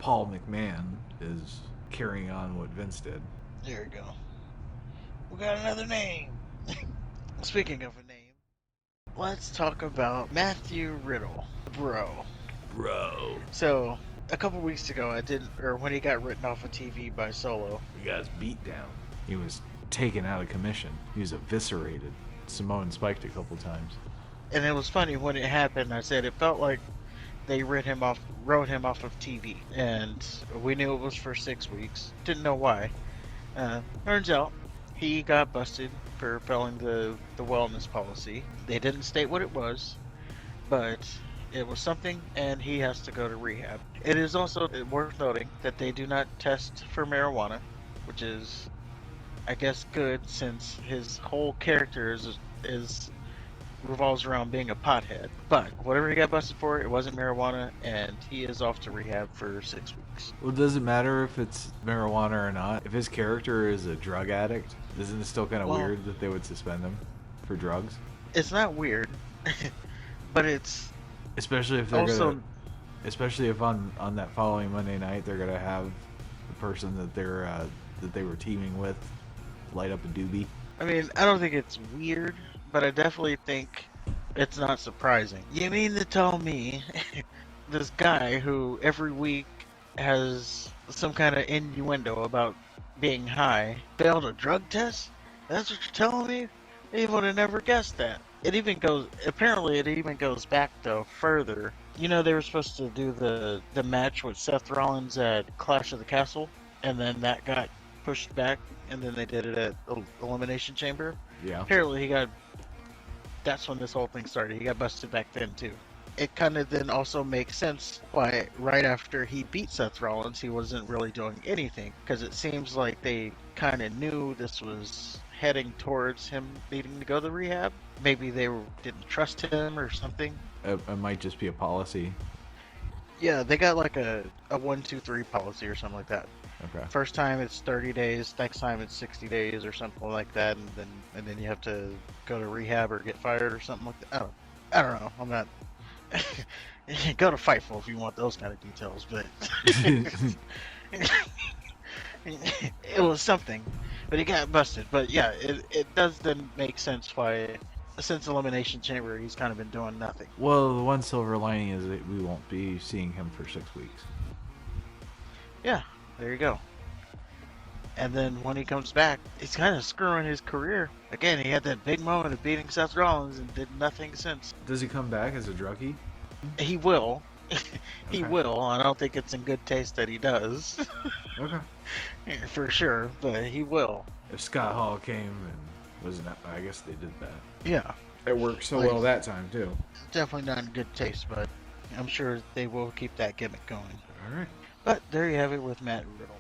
Paul McMahon is carrying on what Vince did. There we go. We got another name. Speaking of a name, let's talk about Matthew Riddle, bro. Bro, So, a couple weeks ago, when he got written off of TV by Solo. he got his beat down. He was taken out of commission. He was eviscerated. Samoan spiked a couple times. And it was funny when it happened. I said it felt like they wrote him off of TV, and we knew it was for 6 weeks. Didn't know why. Turns out he got busted for failing the wellness policy. They didn't state what it was, but it was something, and he has to go to rehab. It is also worth noting that they do not test for marijuana, which is, I guess, good since his whole character is revolves around being a pothead. But whatever he got busted for, it wasn't marijuana, and he is off to rehab for 6 weeks. Well, does it matter if it's marijuana or not? If his character is a drug addict, isn't it still kind of Well, weird that they would suspend him for drugs? it's not weird, but it's Especially if they're also, gonna, especially if on that following Monday night they're gonna have the person that they were teaming with light up a doobie. I mean, I don't think it's weird, but I definitely think it's not surprising. You mean to tell me this guy who every week has some kind of innuendo about being high failed a drug test? That's what you're telling me? I would have never guessed that. Apparently it even goes back though further. You know, they were supposed to do the match with Seth Rollins at Clash of the Castle, and then that got pushed back, and then they did it at Elimination Chamber. Yeah. Apparently that's when this whole thing started. He got busted back then too. It kind of then also makes sense why right after he beat Seth Rollins, he wasn't really doing anything, because it seems like they kind of knew this was heading towards him needing to go to rehab. Maybe didn't trust him or something. It might just be a policy. Yeah, they got like a 1, 2, 3 policy or something like that. Okay. First time it's 30 days, next time it's 60 days or something like that, and then you have to go to rehab or get fired or something like that. I don't know. I'm not. Go to Fightful if you want those kind of details, but it was something. But he got busted. But yeah, it does then make sense why, since Elimination Chamber, he's kind of been doing nothing. Well, the one silver lining is that we won't be seeing him for 6 weeks. Yeah, there you go. And then when he comes back, he's kind of screwing his career. Again, he had that big moment of beating Seth Rollins and did nothing since. Does he come back as a druggie? He will. He Okay. will. I don't think it's in good taste that he does. Okay. For sure, but he will. If Scott Hall came and was not, I guess they did that. Yeah. It worked so Like, well that time too. definitely not in good taste, but I'm sure they will keep that gimmick going. All right. But there you have it with Matt Riddle.